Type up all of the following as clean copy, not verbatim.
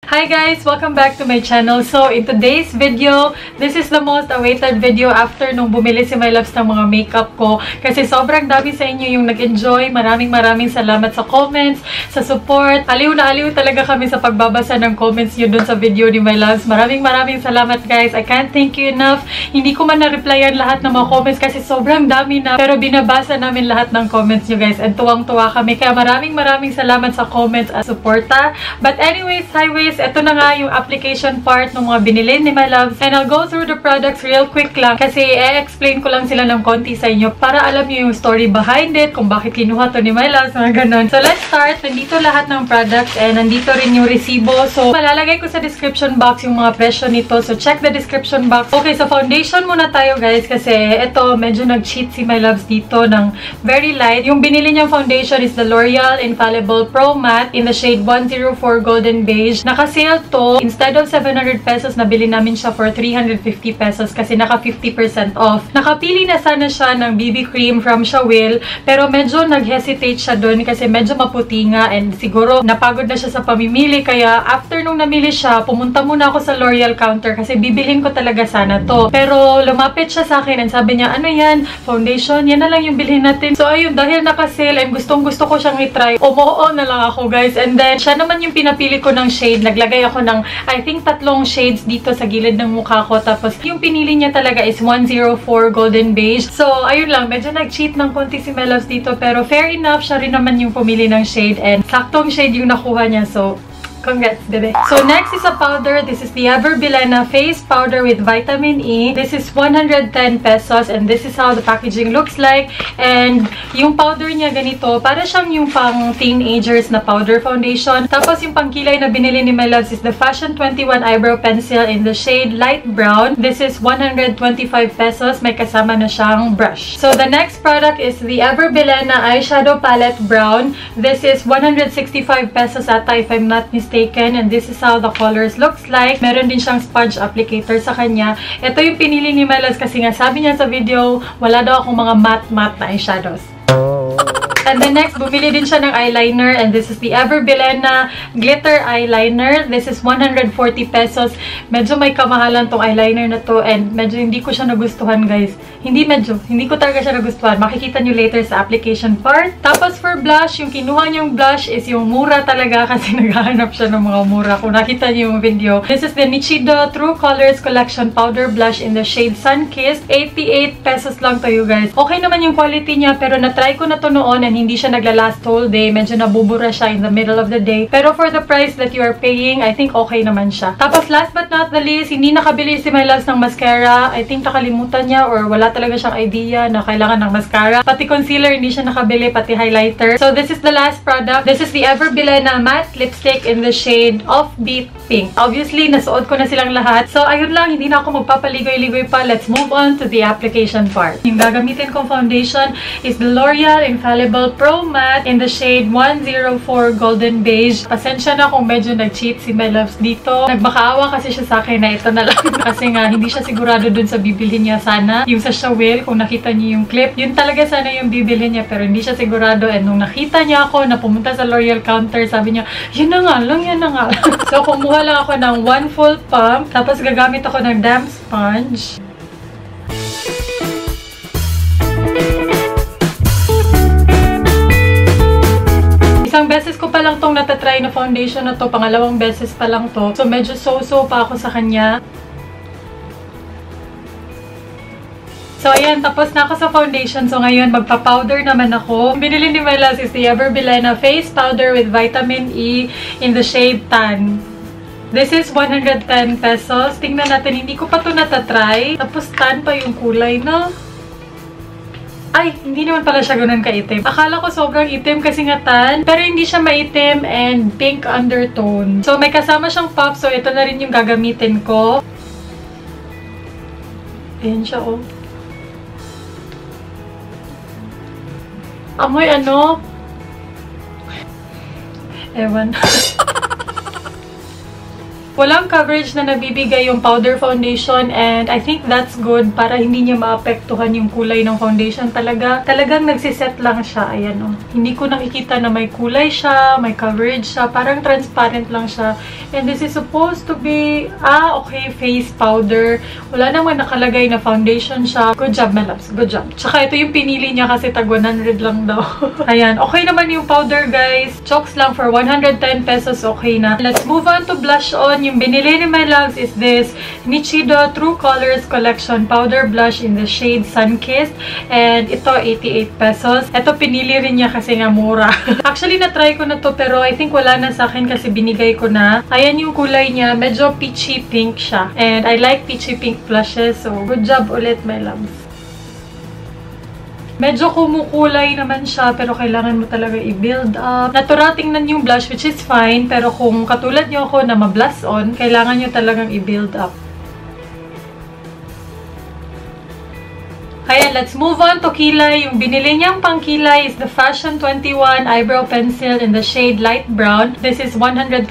Hi guys! Welcome back to my channel. So, in today's video, this is the most awaited video after nung bumili si My Loves ng mga makeup ko. Kasi sobrang dami sa inyo yung nag-enjoy. Maraming salamat sa comments, sa support. Aliw na aliw talaga kami sa pagbabasa ng comments nyo dun sa video ni My Loves. Maraming salamat guys. I can't thank you enough. Hindi ko man na-replyan lahat ng mga comments kasi sobrang dami na. Pero binabasa namin lahat ng comments nyo guys. And tuwang-tuwa kami. Kaya maraming salamat sa comments at suporta. But anyways, highways, ito na nga yung application part ng mga binili ni My Loves. And I'll go through the products real quick lang kasi i-explain ko lang sila ng konti sa inyo para alam nyo yung story behind it, kung bakit kinuha to ni My Loves, mga ganun. So let's start. Nandito lahat ng products and nandito rin yung resibo. So malalagay ko sa description box yung mga presyo nito. So check the description box. Okay, so foundation muna tayo guys kasi ito medyo nag-cheat si My Loves dito ng very light. Yung binili niyang foundation is the L'Oreal Infallible Pro Matte in the shade 104 Golden Beige. Naka-sale to, instead of 700 pesos, nabili namin siya for 350 pesos kasi naka 50% off. Nakapili na sana siya ng BB cream from Shawil, pero medyo nag-hesitate siya doon kasi medyo maputi nga and siguro napagod na siya sa pamimili. Kaya after nung namili siya, pumunta muna ako sa L'Oreal counter kasi bibilhin ko talaga sana to. Pero lumapit siya sa akin and sabi niya, ano yan? Foundation? Yan na lang yung bilhin natin. So ayun, dahil naka-sale and gustong-gusto ko siyang i-try, umuo na lang ako guys. And then, siya naman yung pinapili ko ng shade. Naglagay ako ng, I think, 3 shades dito sa gilid ng mukha ko. Tapos, yung pinili niya talaga is 104 Golden Beige. So, ayun lang. Medyo nag-cheat ng konti si My Loves dito. Pero, fair enough. Siya rin naman yung pumili ng shade. And, saktong shade yung nakuha niya. So, congrats, bebe. So, next is a powder. This is the Ever Bilena Face Powder with Vitamin E. This is 110 pesos and this is how the packaging looks like. And yung powder niya ganito, para siyang yung pang teenagers na powder foundation. Tapos yung pangkilay na binili ni My Loves is the Fashion 21 Eyebrow Pencil in the shade Light Brown. This is 125 pesos. May kasama na siyang brush. So, the next product is the Ever Bilena Eyeshadow Palette Brown. This is 165 pesos ata if I'm not mistaken. And this is how the colors looks like. Meron din siyang sponge applicator sa kanya. Ito yung pinili ni My Loves kasi nga sabi niya sa video, wala daw akong mga matte na eyeshadows. And then next, bumili din siya ng eyeliner. And this is the Ever Bilena Glitter Eyeliner. This is 140 pesos. Medyo may kamahalan tong eyeliner na to. And medyo hindi ko siya nagustuhan, guys. Hindi ko talaga siya nagustuhan. Makikita nyo later sa application part. Tapos for blush, yung kinuha niyong blush is yung mura talaga kasi naghahanap siya ng mga mura. Kung nakita niyo yung video. This is the Nichido True Colors Collection Powder Blush in the shade Sunkissed. 88 pesos lang to, you guys. Okay naman yung quality niya, pero na-try ko na to noon and hindi siya nagla-last whole day. Medyo nabubura siya in the middle of the day. Pero for the price that you are paying, I think okay naman siya. Tapos last but not the least, hindi nakabili si My Loves ng mascara. I think nakalimutan niya or wala talaga siyang idea na kailangan ng mascara. Pati concealer, hindi siya nakabili. Pati highlighter. So this is the last product. This is the Ever Bilena Matte Lipstick in the shade Offbeat Pink. Obviously, nasuot ko na silang lahat. So ayun lang, hindi na ako magpapaligoy-ligoy pa. Let's move on to the application part. Yung gagamitin kong foundation is the L'Oreal Infallible Pro Matte in the shade 104 Golden Beige. Pasensya na kung medyo nag-cheat si My Loves dito. Nagmakaawa kasi siya sa akin na ito na lang. Kasi nga, hindi siya sigurado dun sa bibilhin niya sana. Yung sa Shawil, kung nakita niyo yung clip, yun talaga sana yung bibilhin niya. Pero hindi siya sigurado. And nung nakita niya ako na pumunta sa L'Oreal counter, sabi niya, yun na nga lang, yan na nga. So, kumuha lang ako ng 1 full pump. Tapos gagamit ako ng damp sponge. Isang beses ko pa lang tong natatry na foundation na to. Pangalawang beses pa lang to. So, medyo so-so pa ako sa kanya. So, ayan. Tapos na ako sa foundation. So, ngayon, magpa-powder naman ako. Binili ni My Loves is the Ever Bilena Face Powder with Vitamin E in the shade Tan. This is 110 pesos. Tingnan natin. Hindi ko pa to natatry. Tapos, tan pa yung kulay, no? Ay, hindi naman pala siya ganun ka-itim. Akala ko sobrang itim kasi nga tan. Pero hindi siya maitim and pink undertone. So, may kasama siyang pop. So, ito na rin yung gagamitin ko. Ayan siya, oh. Amoy ano? Ewan. walang coverage na nabibigay yung powder foundation, and I think that's good para hindi niya maapektuhan yung kulay ng foundation. Talagang nagsiset lang siya. Ayan, oh. Hindi ko nakikita na may kulay siya, may coverage siya. Parang transparent lang siya. And this is supposed to be, okay, face powder. Wala naman nakalagay na foundation siya. Good job, my loves. Good job. Tsaka ito yung pinili niya kasi tag 100 lang daw. Ayan, okay naman yung powder, guys. Chokes lang for 110 pesos, okay na. Let's move on to blush on. Yung binili ni my loves is this Nichido True Colors Collection Powder Blush in the shade Sunkissed. And ito, 88 pesos. Ito, pinili rin niya kasi nga mura. Actually, na-try ko na to pero I think wala na sa akin kasi binigay ko na. Ayan yung kulay niya. Medyo peachy pink siya. And I like peachy pink blushes. So, good job ulit, my loves. Medyo kumukulay naman siya, pero kailangan mo talaga i-build up. Natural tingnan yung blush, which is fine, pero kung katulad nyo ako na ma-blush on, kailangan nyo talagang i-build up. Ayan, let's move on to kilay. Yung binili niyang pangkilay is the Fashion 21 Eyebrow Pencil in the shade Light Brown. This is 125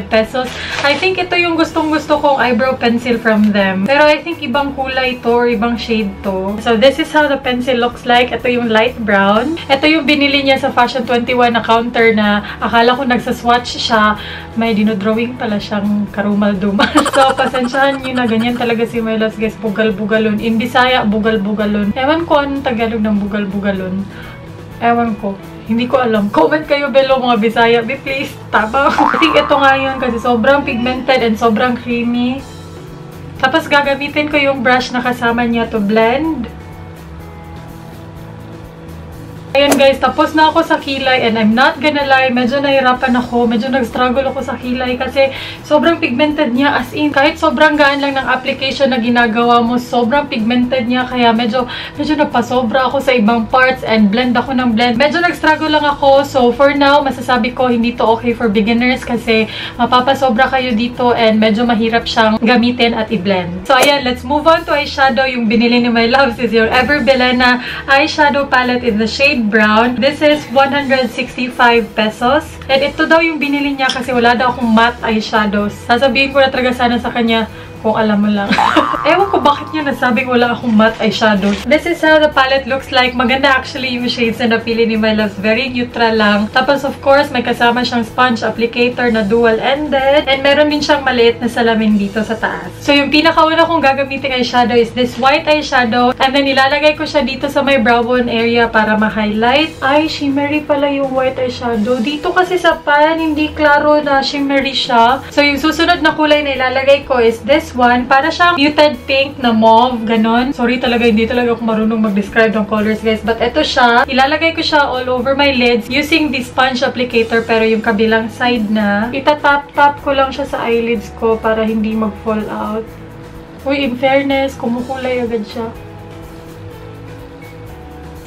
pesos. I think ito yung gustong-gusto kong eyebrow pencil from them. Pero I think ibang kulay to or ibang shade to. So this is how the pencil looks like. Ito yung light brown. Ito yung binili niya sa Fashion 21 na counter na akala ko nagsaswatch siya. May dinodrawing pala siyang karumal-dumal. So, pasensyahan nyo na ganyan talaga si Melos, guys. Bugal-bugalon. In Bisaya, bugal-bugalon. Ewan ko anong Tagalog ng bugal-bugalon. Ewan ko. Hindi ko alam. Comment kayo below mga Bisaya. Be please. Tama. I think ito nga yun kasi sobrang pigmented and sobrang creamy. Tapos gagamitin ko yung brush na kasama niya to blend. Ayan guys, tapos na ako sa kilay and I'm not gonna lie, medyo nahirapan ako, medyo nag-struggle ako sa kilay kasi sobrang pigmented niya, as in, kahit sobrang gaan lang ng application na ginagawa mo, sobrang pigmented niya, kaya medyo napasobra ako sa ibang parts and blend ako ng blend. Medyo nag-struggle lang ako, so for now, masasabi ko hindi to okay for beginners kasi mapapasobra kayo dito and medyo mahirap siyang gamitin at i-blend. So ayan, let's move on to eyeshadow. Yung binili ni my loves is yung Ever Bilena eyeshadow palette in the shade brown. This is 165 pesos. And ito daw yung binili niya kasi wala daw akong matte eyeshadows. Sasabihin ko na talaga sana sa kanya kung alam mo lang. Ewan ko bakit niya nasabing wala akong matte eyeshadows. This is how the palette looks like. Maganda actually yung shades na napili ni my loves. Very neutral lang. Tapos of course, may kasama siyang sponge applicator na dual-ended. And meron din siyang maliit na salamin dito sa taas. So yung pinakauna kong gagamitin eyeshadow is this white eyeshadow. And then ilalagay ko siya dito sa my brow bone area para ma-highlight. Ay, shimmery pala yung white eyeshadow. Dito kasi sa pan, hindi klaro na shimmery siya. So yung susunod na kulay na ilalagay ko is this one. Para siyang muted pink na mauve, ganon. Sorry talaga, hindi talaga ako marunong mag-describe ng colors, guys. But ito siya. Ilalagay ko siya all over my lids using the sponge applicator, pero yung kabilang side na. Itatap-tap ko lang siya sa eyelids ko para hindi mag-fall out. Uy, in fairness, kumukulay agad siya.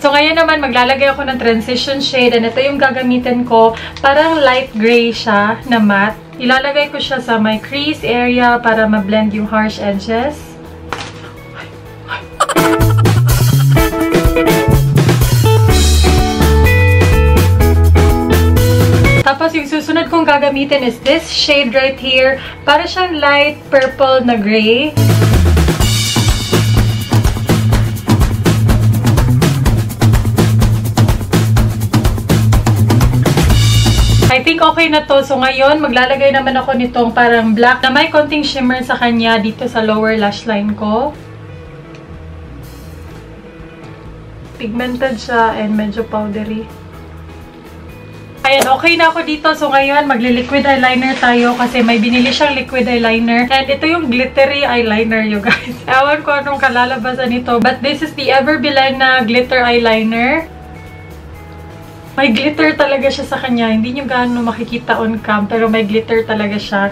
So, ngayon naman, maglalagay ako ng transition shade. And ito yung gagamitin ko. Parang light gray siya na matte. Ilalagay ko siya sa my crease area para ma-blend yung harsh edges. Tapos, yung susunod kong gagamitin is this shade right here. Para siyang light purple na gray. I think okay na to. So, ngayon, maglalagay naman ako nitong parang black na may konting shimmer sa kanya dito sa lower lash line ko. Pigmented siya and medyo powdery. Ayan, okay na ako dito. So, ngayon, magli-liquid eyeliner tayo kasi may binili siyang liquid eyeliner. And ito yung glittery eyeliner, you guys. Ewan ko anong kalalabasan nito. But this is the Ever Bilena glitter eyeliner. May glitter talaga siya sa kanya. Hindi nyo gaano makikita on cam, pero may glitter talaga siya.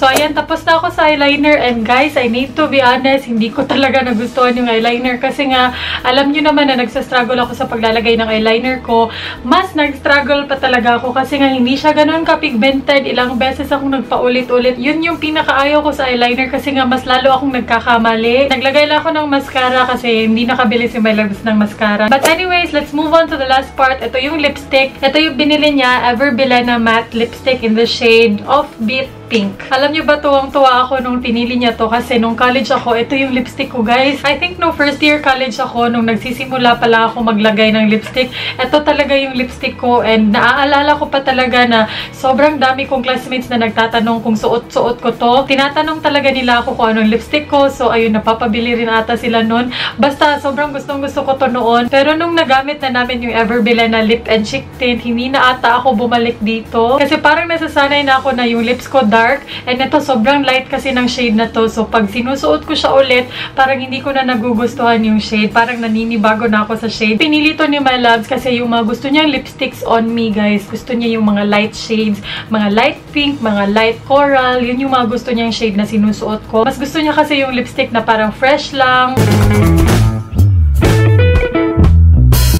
So, ayan, tapos na ako sa eyeliner. And guys, I need to be honest, hindi ko talaga nagustuhan yung eyeliner. Kasi nga, alam nyo naman na nagsastruggle ako sa paglalagay ng eyeliner ko. Mas nag-struggle pa talaga ako kasi nga hindi siya ganun ka-pigmented. Ilang beses akong nagpaulit-ulit. Yun yung pinakaayaw ko sa eyeliner kasi nga mas lalo akong nagkakamali. Naglagay lang ako ng mascara kasi hindi nakabili si My Loves ng mascara. But anyways, let's move on to the last part. Ito yung lipstick. Ito yung binili niya, Everbilena Matte Lipstick in the shade Offbeat Pink. Alam niyo ba, tuwang-tuwa ako nung pinili niya to kasi nung college ako, ito yung lipstick ko, guys. I think no first year college ako, nung nagsisimula pala ako maglagay ng lipstick, ito talaga yung lipstick ko and naaalala ko pa talaga na sobrang dami kong classmates na nagtatanong kung suot-suot ko to. Tinatanong talaga nila ako kung anong lipstick ko. So, ayun, napapabili rin ata sila nun. Basta, sobrang gustong-gusto ko to noon. Pero nung nagamit na namin yung Everbilena Lip and Cheek Tint, hindi na ata ako bumalik dito. Kasi parang nasasanay na ako na yung lips ko dark. And ito, sobrang light kasi ng shade na to. So, pag sinusuot ko siya ulit, parang hindi ko na nagugustuhan yung shade. Parang naninibago na ako sa shade. Pinili to ni My Loves kasi yung mga gusto niyang lipsticks on me, guys. Gusto niya yung mga light shades, mga light pink, mga light coral. Yun yung mga gusto niyang shade na sinusuot ko. Mas gusto niya kasi yung lipstick na parang fresh lang.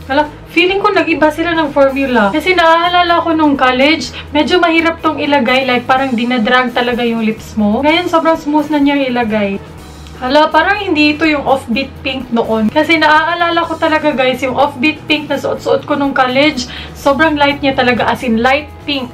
Hala, feeling ko nag-iba sila ng formula. Kasi naaalala ko nung college, medyo mahirap tong ilagay. Like, parang dinadrag talaga yung lips mo. Ngayon, sobrang smooth na niyang ilagay. Hala, parang hindi ito yung Offbeat Pink noon. Kasi naaalala ko talaga, guys, yung Offbeat Pink na suot-suot ko nung college, sobrang light niya talaga, as in light pink.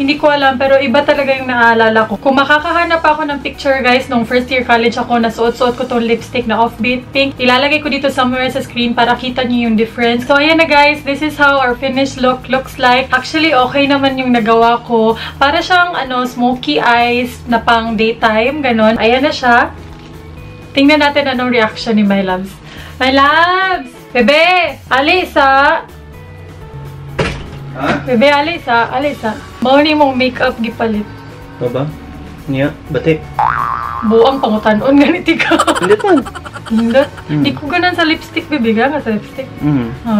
Hindi ko alam, pero iba talaga yung naaalala ko. Kung makakahanap ako ng picture, guys, nung first year college ako, nasuot-suot ko tong lipstick na Offbeat Pink. Ilalagay ko dito somewhere sa screen para kita nyo yung difference. So, ayan na, guys. This is how our finished look looks like. Actually, okay naman yung nagawa ko. Para siyang, smoky eyes na pang daytime, ganon. Ayan na siya. Tingnan natin anong reaction ni My Loves. My Loves! Bebe! Alisa! Ha? Bebe, Alisa, mauni mong makeup gipalit. Baba? Niya? Bati? Buang pangutan-on, ganiti ka. Hindi to. Hindi. Di ko ganan sa lipstick, bebe. Nga sa lipstick.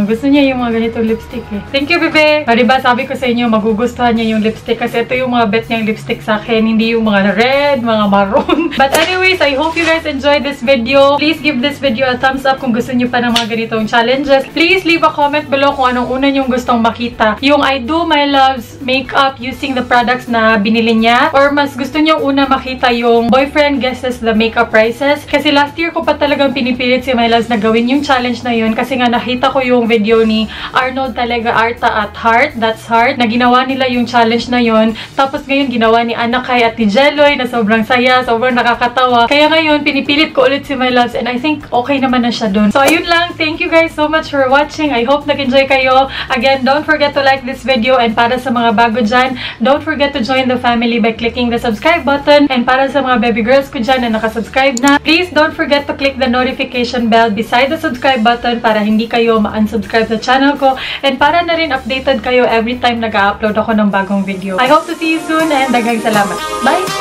Gusto niya yung mga ganitong lipstick eh. Thank you, bebe. O, diba, sabi ko sa inyo, magugustuhan niya yung lipstick kasi ito yung mga bet niyang lipstick sa akin. Hindi yung mga red, mga maroon. But anyways, I hope you guys enjoyed this video. Please give this video a thumbs up kung gusto niyo pa ng mga ganitong challenges. Please leave a comment below kung anong una niyong gustong makita. Yung I Do My Loves makeup using the products na binili niya, or mas gusto niyo una makita yung boyfriend guesses the makeup prices. Kasi last year ko pa talagang pinipilit si My Loves na gawin yung challenge na yun kasi nga nakita ko yung video ni Arnold talaga Arta at Heart, That's Heart, na ginawa nila yung challenge na yun. Tapos ngayon ginawa ni Anakay at ni Jeloy na sobrang saya, sobrang nakakatawa. Kaya ngayon pinipilit ko ulit si My Loves and I think okay naman na siya dun. So ayun lang, thank you guys so much for watching. I hope nag-enjoy kayo. Again, don't forget to like this video and para sa mga bago dyan, don't forget to join the family by clicking the subscribe button. And para sa mga baby girls ko dyan na nakasubscribe na, please don't forget to click the notification bell beside the subscribe button para hindi kayo ma-unsubscribe sa channel ko and para na rin updated kayo every time nag-upload ako ng bagong video. I hope to see you soon and daghang salamat. Bye!